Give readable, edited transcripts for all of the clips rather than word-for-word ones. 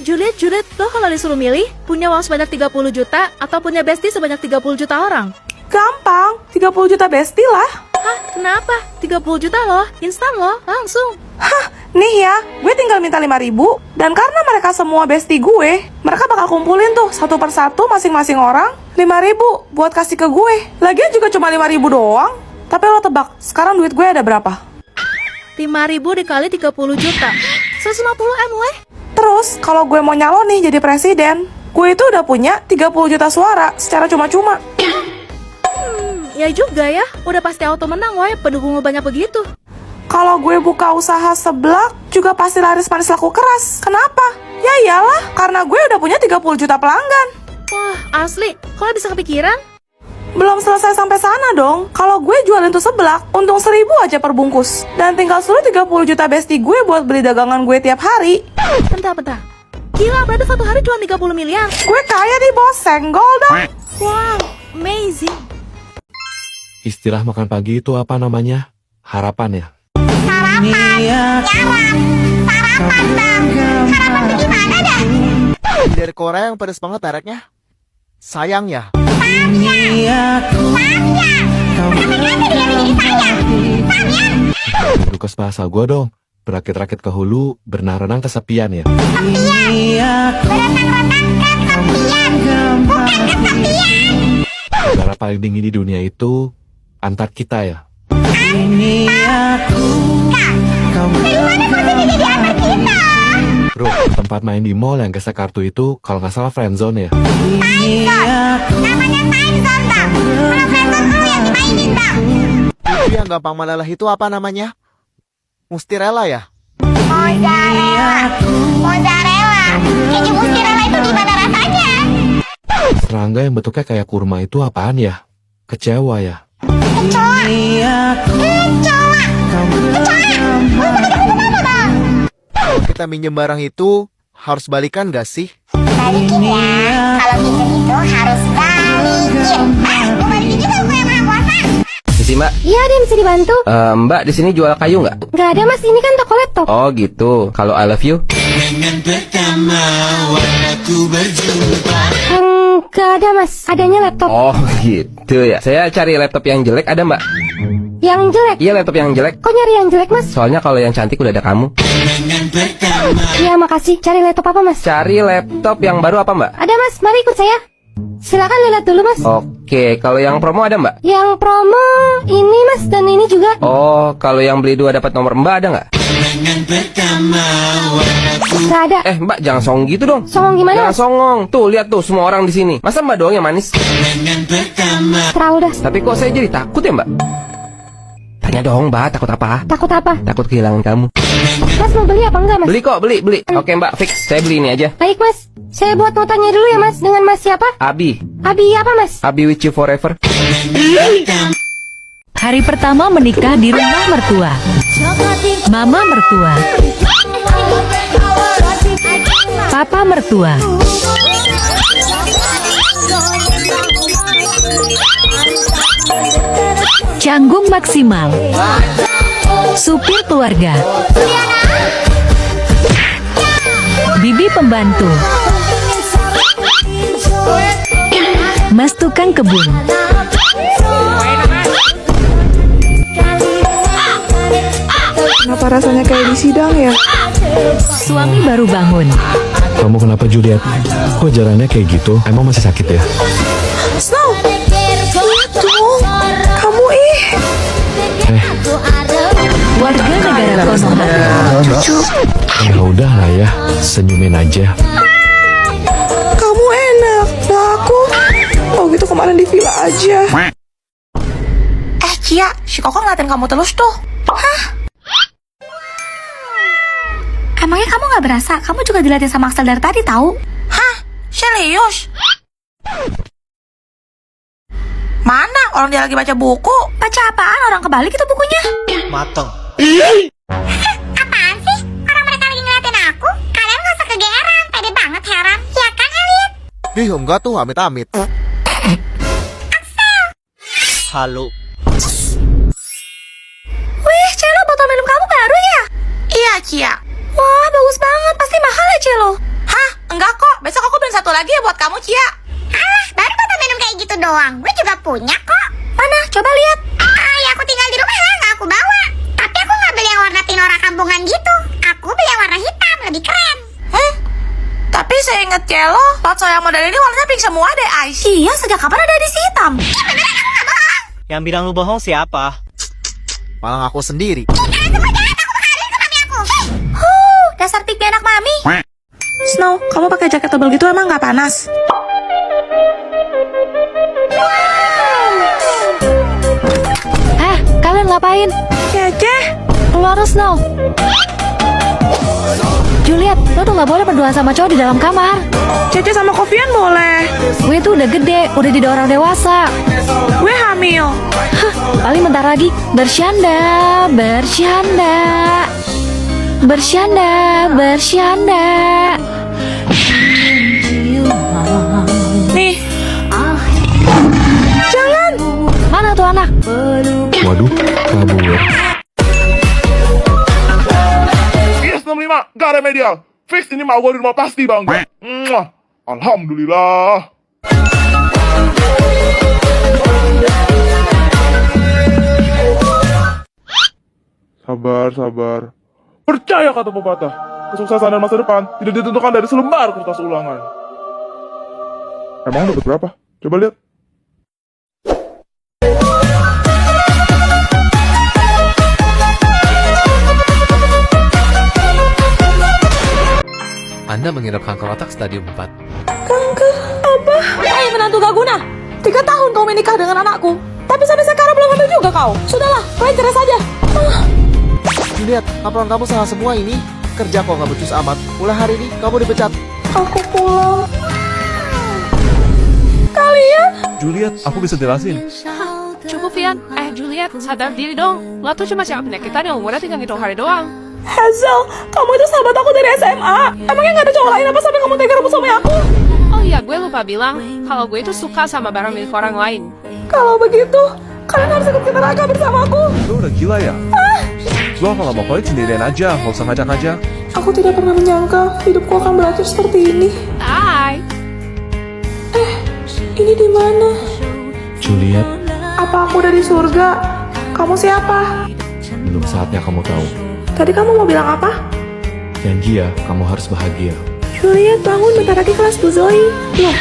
Juliet, lo kalau disuruh milih, punya uang sebanyak 30 juta atau punya bestie sebanyak 30 juta orang? Gampang, 30 juta bestie lah. Hah, kenapa? 30 juta loh, instan loh, langsung. Hah, nih ya, gue tinggal minta 5.000. Dan karena mereka semua bestie gue, mereka bakal kumpulin tuh satu persatu masing-masing orang 5.000 buat kasih ke gue. Lagian juga cuma 5.000 doang. Tapi lo tebak, sekarang duit gue ada berapa? 5.000 dikali 30 juta 150 M, weh. Terus, kalau gue mau nyalon nih jadi presiden, gue itu udah punya 30 juta suara secara cuma-cuma. Ya juga ya, udah pasti auto menang, weh, pendukung lo banyak begitu. Kalau gue buka usaha seblak, juga pasti laris manis laku keras. Kenapa? Ya iyalah, karena gue udah punya 30 juta pelanggan. Wah, asli, kok lo bisa kepikiran? Belum selesai sampai sana dong. Kalau gue jualin tuh seblak, untung 1.000 aja per bungkus. Dan tinggal suruh 30 juta bestie gue buat beli dagangan gue tiap hari. Bentar. Gila, berarti satu hari cuma 30 miliar. Gue kaya nih bos, senggol dong. Wow, amazing. Istilah makan pagi itu apa namanya? Harapan ya? Sarapan, nyarap, sarapan bang. Sarapan tuh gimana dah? Dari Korea yang pedes banget mereknya. Sayang ya. Samya. Kenapa ganti dia menjadi sayang? Samya. Lukas bahasa gua dong. Berakit-rakit ke hulu, berenang-renang kesepian ya. Sepian. Berenang-renang kesepian. Bukan kesepian. Udara paling dingin di dunia itu Antarktika ya. Dari mana kau sini jadi anak kita? Bro, tempat main di mall yang gesek kartu itu kalau nggak salah friendzone ya. Timezone. Namanya timezone bang. Kalau friendzone lu yang dimainin bang. Itu yang gampang meleleh itu apa namanya? Mustirela ya? Mozzarella. Keju mozzarella itu gimana rasanya? Serangga yang bentuknya kayak kurma itu apaan ya? Kecewa ya. Kecoa. Kecoa. Lu mau dikasih apa bang? Kalau kita minjem barang itu harus balikan gak sih? Balikin ya. Kalau pinjam itu harus balikin. Gue balikin juga gue yang maha kuasa. Sisi mbak, Iya, ada yang bisa dibantu? Mbak di sini jual kayu nggak? Nggak ada mas, ini kan toko laptop. Oh gitu. Kalau I love you? Nggak ada mas, adanya laptop. Oh gitu ya. Saya cari laptop yang jelek ada mbak? Yang jelek? Iya laptop yang jelek. Kok nyari yang jelek mas? Soalnya kalau yang cantik udah ada kamu. Iya makasih, cari laptop apa mas? Cari laptop yang baru apa mbak? Ada mas, mari ikut saya. Silakan lihat dulu mas. Oke, kalau yang promo ada mbak? Yang promo ini mas, dan ini juga. Oh, kalau yang beli 2 dapat nomor mbak ada nggak? Nggak ada. Mbak jangan songong gitu dong. Songong gimana Jangan mas? songong. Tuh lihat tuh semua orang di sini. Masa mbak doang yang manis? Terlalu dah. Tapi kok saya jadi takut ya mbak? Tanya dong mbak, takut apa? Takut apa? Takut kehilangan kamu. Mas mau beli apa enggak mas? Beli kok, beli. Oke mbak, fix. Saya beli ini aja. Baik mas, saya buat notanya dulu ya mas. Dengan mas siapa? Abi. Abi apa mas? Abi with you forever. Hari pertama menikah di rumah mertua. Mama mertua. Papa mertua. Canggung maksimal. Supir keluarga. Bibi pembantu. Mas tukang kebun. Kenapa rasanya kayak di sidang ya? Suami baru bangun. Kamu kenapa Juliet? Kok jalannya kayak gitu? Emang masih sakit ya? Snow! Tuh, kamu Warga negara Konoha. Cucu, Ya udah lah ya, senyumin aja. kamu enak. Nah aku, oh gitu kemarin di villa aja. Cia, si Koko ngeliatin kamu terus tuh. Hah? Emangnya kamu nggak berasa? Kamu juga dilihatin sama Axel dari tadi tahu? Hah? Serius? Mana? Orang dia lagi baca buku. Baca apaan? Orang kebalik itu bukunya. Mateng. Apaan sih? Orang mereka lagi ngeliatin aku. Kalian gak usah kegeeran. Pede banget heran. Ya kan Elliot? Ih enggak tuh, amit-amit. Halo. Wih, Celo, botol minum kamu baru ya? Iya, Cia. Wah, bagus banget. Pasti mahal ya, Celo. Hah? Enggak kok, besok aku beli satu lagi ya buat kamu, Cia. Ah, baru kata minum kayak gitu doang. Gue juga punya kok. Mana? Coba lihat. Ah, ya aku tinggal di rumah ya, nggak aku bawa. Tapi aku nggak beli yang warna tinora kampungan gitu. Aku beli yang warna hitam, lebih keren. Tapi saya inget Celo, Lotso yang model ini warnanya pink semua deh, Ais. Iya, sejak kapan ada edisi hitam? Ya beneran aku nggak bohong. Yang bilang lu bohong siapa? Malah aku sendiri. Kalian semua jahat, aku bakarin ke mami aku. Dasar pipi anak mami. Snow, kamu pakai jaket tebal gitu emang nggak panas? Kalian ngapain? Kece. Keluar Snow. Juliet, lo tuh nggak boleh berduaan sama cowok di dalam kamar. Cece sama Kofian boleh. Gue tuh udah gede, udah jadi orang dewasa. Gue hamil. Paling bentar lagi bersyanda, bersyanda, bersyanda, bersyanda. Nih. Jangan. Mana tuh anak? Waduh, kabur. Yes 65, gak remedial. Fix ini mau gue di rumah pasti bang. Mwah. Alhamdulillah. Sabar, sabar. Percaya kata pepatah, kesuksesan dan masa depan tidak ditentukan dari selembar kertas ulangan. Emang dapat berapa? Coba lihat. Anda menginap kanker otak stadium 4. Kanker apa? Hai menantu gak guna. 3 tahun kau menikah dengan anakku. Tapi sampai sekarang belum ada juga kau. Sudahlah, kalian cerai saja. Lihat, laporan kamu salah semua ini. Kerja kok nggak becus amat. Mulai hari ini kamu dipecat. Aku pulang. Kalian? Juliet, aku bisa jelasin. Cukup, Vian. Juliet, sadar diri dong. Lo tuh cuma siapa penyakitan yang umurnya tinggal hitung hari doang. Hazel, kamu itu sahabat aku dari SMA. Emangnya gak ada cowok lain apa sampai kamu tega rebut sama aku? Oh iya, gue lupa bilang kalau gue itu suka sama barang milik orang lain. Kalau begitu, kalian harus ikut ke neraka bersamaku. Lu udah gila ya? Lo kalau mau kolit sendirian aja, nggak usah ngajak-ngajak. Aku tidak pernah menyangka hidupku akan berakhir seperti ini. Hai. Ini di mana? Juliet, Apa aku udah di surga? Kamu siapa? belum saatnya kamu tahu. Tadi kamu mau bilang apa? Janji ya, kamu harus bahagia. Juliet, bangun, bentar lagi kelas Bu Zoe. Loh,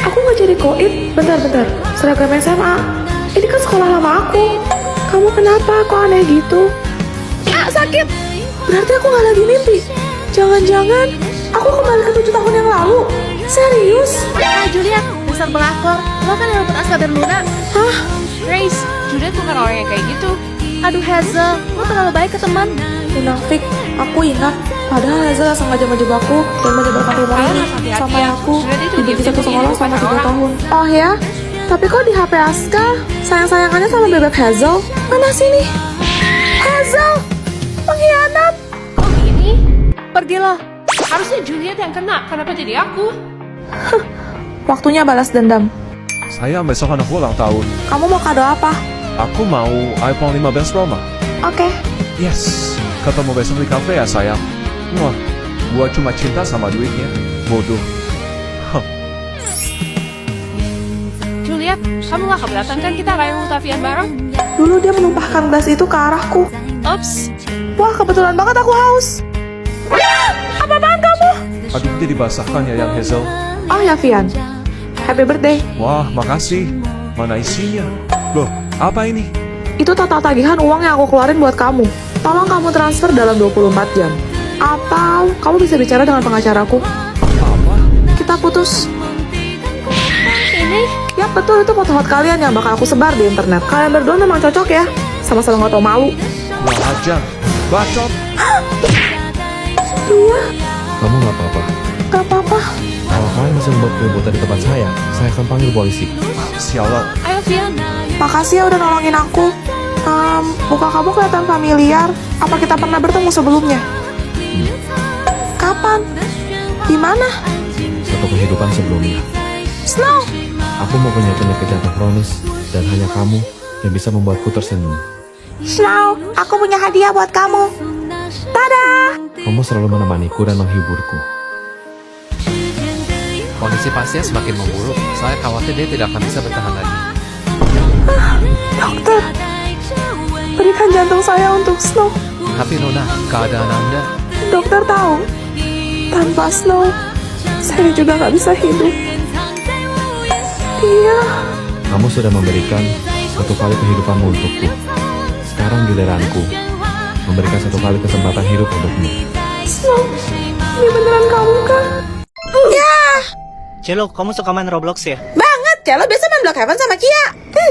aku nggak jadi koit. Bentar, seragam SMA. Ini kan sekolah lama aku. Kamu kenapa? Kok aneh gitu? Sakit. Berarti aku nggak lagi mimpi. Jangan-jangan aku kembali ke 7 tahun yang lalu. Serius? Juliet, besar belakor. Lo kan yang rebut Aska dan Luna. Hah? Grace, Juliet bukan orang yang kayak gitu. Aduh Hazel, lo terlalu baik ke teman. Munafik, aku ingat. Padahal Hazel sengaja menjebakku dan menyebarkan rumor ini sampai aku dibenci satu sekolah selama 3 tahun. Oh ya? Tapi kok di HP Aska sayang-sayangannya sama bebek Hazel? Mana sini? Hazel! Pengkhianat! Kok gini? Pergilah. Harusnya Juliet yang kena, kenapa jadi aku? Waktunya balas dendam. Sayang, besok anak gue ulang tahun. Kamu mau kado apa? Aku mau iPhone 15 Pro Ma. Oke. Yes, ketemu besok di kafe ya sayang. Wah, gua cuma cinta sama duitnya. Bodoh. Juliet, kamu gak keberatan kan kita kayak multafian bareng? Dulu dia menumpahkan gelas itu ke arahku. Ups. Wah, kebetulan banget aku haus. Apa-apaan kamu? Aduh, jadi basahkan ya yang Hazel. Oh ya, Vian. Happy birthday. Wah, makasih. Mana isinya? Loh, apa ini? Itu total tagihan uang yang aku keluarin buat kamu. Tolong kamu transfer dalam 24 jam. Atau kamu bisa bicara dengan pengacaraku. Apa? Kita putus. Ini? Ya betul, itu foto hot kalian yang bakal aku sebar di internet. Kalian berdua memang cocok ya. Sama-sama gak tau malu. Kurang ajar. Bacot. Iya, Kamu nggak apa-apa. gak apa-apa. Kalau kalian masih membuat keributan di tempat saya akan panggil polisi. Sialan. Ayo Vian. Makasih ya udah nolongin aku. Muka kamu kelihatan familiar. Apa kita pernah bertemu sebelumnya? Kapan? Di mana? Satu kehidupan sebelumnya. Snow! Aku mau punya penyakit jantung kronis dan hanya kamu yang bisa membuatku tersenyum. Snow, aku punya hadiah buat kamu. Dadah! Kamu selalu menemaniku dan menghiburku. kondisi pasien semakin memburuk. Saya khawatir dia tidak akan bisa bertahan lagi. Dokter, berikan jantung saya untuk Snow. Tapi Nona, keadaan Anda... Dokter tahu, tanpa Snow, saya juga nggak bisa hidup. Iya. Kamu sudah memberikan satu kali kehidupanmu untukku. Sekarang giliranku memberikan satu kali kesempatan hidup untukmu. Snow, ini beneran kamu kan? Ya. Celo, kamu suka main Roblox ya? Banget, Celo biasa main Blockhaven sama Kia.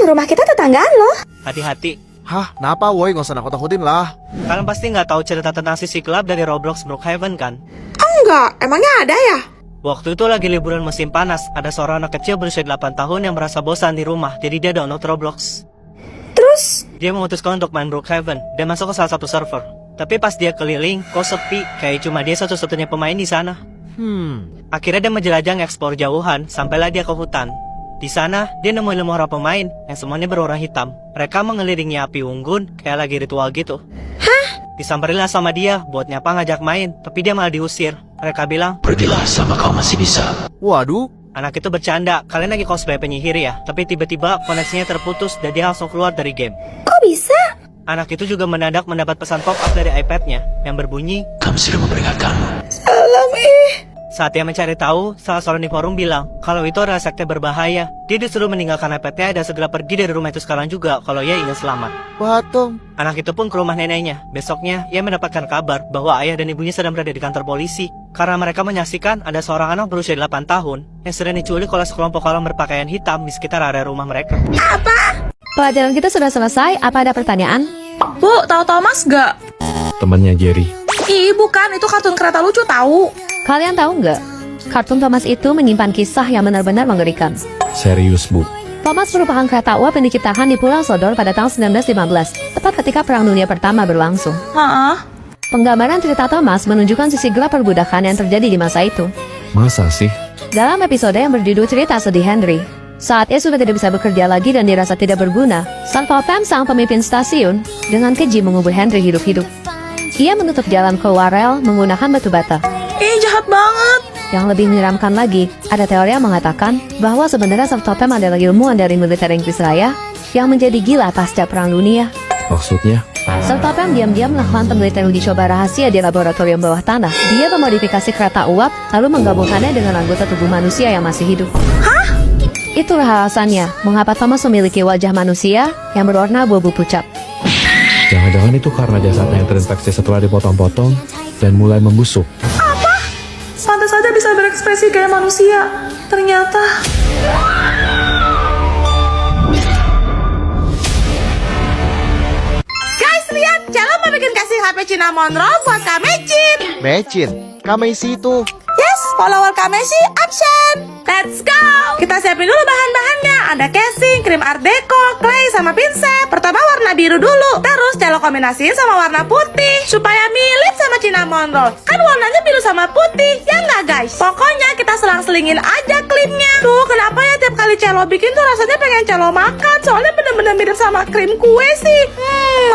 Rumah kita tetanggaan loh. Hati-hati. Hah, kenapa woi? Nggak usah nakut-nakutin lah. Kalian pasti nggak tahu cerita tentang sisi gelap dari Roblox Brookhaven kan? Enggak, emangnya ada ya? Waktu itu lagi liburan musim panas, ada seorang anak kecil berusia 8 tahun yang merasa bosan di rumah, jadi dia download Roblox. Terus? Dia memutuskan untuk main Brookhaven dan masuk ke salah satu server. Tapi pas dia keliling, kok sepi, kayak cuma dia satu-satunya pemain di sana. Akhirnya dia menjelajah ngeksplor jauhan, sampailah dia ke hutan. Di sana, dia nemuin 5 orang pemain yang semuanya berwarna hitam. Mereka mengelilingi api unggun, kayak lagi ritual gitu. Hah? Disamperinlah sama dia, buat nyapa ngajak main, tapi dia malah diusir. Mereka bilang, Pergilah sama kau masih bisa. Waduh, anak itu bercanda, kalian lagi cosplay penyihir ya? Tapi tiba-tiba koneksinya terputus dan dia langsung keluar dari game. Kok bisa? Anak itu juga mendadak mendapat pesan pop-up dari iPad-nya yang berbunyi, Kami sudah memperingatkanmu. Salam Saat dia mencari tahu, salah seorang di forum bilang kalau itu adalah sekte berbahaya. Dia disuruh meninggalkan iPad-nya dan segera pergi dari rumah itu sekarang juga kalau ia ingin selamat. Patung. Anak itu pun ke rumah neneknya. Besoknya, ia mendapatkan kabar bahwa ayah dan ibunya sedang berada di kantor polisi karena mereka menyaksikan ada seorang anak berusia 8 tahun yang sedang diculik oleh sekelompok orang berpakaian hitam di sekitar area rumah mereka. Apa? Pelajaran kita sudah selesai. Apa ada pertanyaan? Bu, tahu Thomas gak? Temannya Jerry. Ih, bukan, itu kartun kereta lucu tahu. Kalian tahu nggak? Kartun Thomas itu menyimpan kisah yang benar-benar mengerikan. Serius, Bu. Thomas merupakan kereta uap yang diciptakan di Pulau Sodor pada tahun 1915, tepat ketika Perang Dunia Pertama berlangsung. Penggambaran cerita Thomas menunjukkan sisi gelap perbudakan yang terjadi di masa itu. Masa sih? Dalam episode yang berjudul Cerita Sedih Henry, saat ia sudah tidak bisa bekerja lagi dan dirasa tidak berguna, Satpam sang pemimpin stasiun dengan keji mengubur Henry hidup-hidup. Ia menutup jalan keluar rel menggunakan batu bata. Ih, jahat banget. Yang lebih menyeramkan lagi, ada teori yang mengatakan bahwa sebenarnya Satpam adalah ilmuwan dari militer Inggris Raya yang menjadi gila pasca Perang Dunia. Maksudnya? Satpam diam-diam melakukan penelitian uji coba rahasia di laboratorium bawah tanah. Dia memodifikasi kereta uap, lalu menggabungkannya dengan anggota tubuh manusia yang masih hidup. Hah? Itulah alasannya mengapa Thomas memiliki wajah manusia yang berwarna abu-abu pucat. Jangan-jangan itu karena jasadnya yang terinfeksi setelah dipotong-potong dan mulai membusuk. Apa? Pantas saja bisa berekspresi kayak manusia. Ternyata... Guys, lihat! Celo mau bikin kasih HP cinnamon roll buat Kak Mecin. Mecin. Kamesi itu. Yes, follower Kak Messi absen. Let's go! Kita siapin dulu bahan-bahannya. Ada casing, krim art deco, clay, sama pinset. Pertama warna biru dulu. Terus Celo kombinasiin sama warna putih supaya mirip sama cinnamon roll. Kan warnanya biru sama putih, ya nggak guys? Pokoknya kita selang-selingin aja krimnya. Tuh, kenapa ya tiap kali Celo bikin tuh rasanya pengen Celo makan. Soalnya bener-bener mirip sama krim kue sih.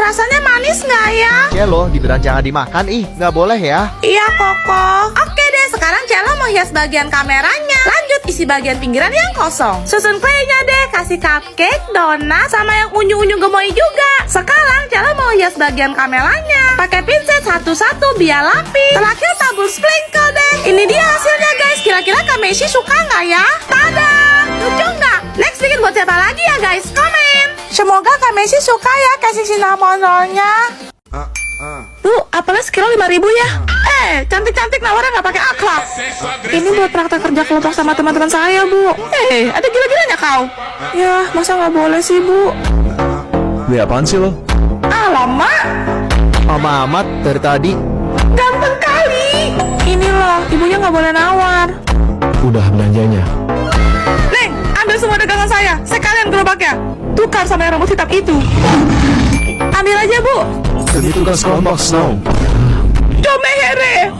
Rasanya manis nggak ya? Celo, dibilang jangan dimakan, nggak boleh ya. Iya, Koko. Oke deh, sekarang Celo mau hias bagian kameranya. Lanjut isi bagian pinggiran yang kosong. Susun kuenya deh, kasih cupcake, donat, sama yang unyu-unyu gemoy juga. Sekarang Celo mau hias bagian kameranya. Pakai pinset satu-satu biar rapi. Terakhir tabur sprinkle deh. Ini dia hasilnya guys. Kira-kira Kak Messi suka nggak ya? Tada! Lucu nggak? Next bikin buat siapa lagi ya guys? Komen. Semoga Kak Messi suka ya kasih cinnamon roll-nya. Bu, apalnya sekilo 5.000 ya? Cantik-cantik nawarnya nggak pakai akhlak. Ini buat praktek kerja kelompok sama teman-teman saya, Bu. Ada gila-gilanya kau? Ya, masa nggak boleh sih, Bu? Beli apaan sih lo? Alamak, Mama amat dari tadi. ganteng kali. Ini loh, ibunya nggak boleh nawar. Udah belanjanya. Neng, ambil semua dagangan saya. Sekalian gerobaknya. Tukar sama yang rambut hitam itu. Ambil aja, Bu. Jadi tugas kelompok Snow. Coba here.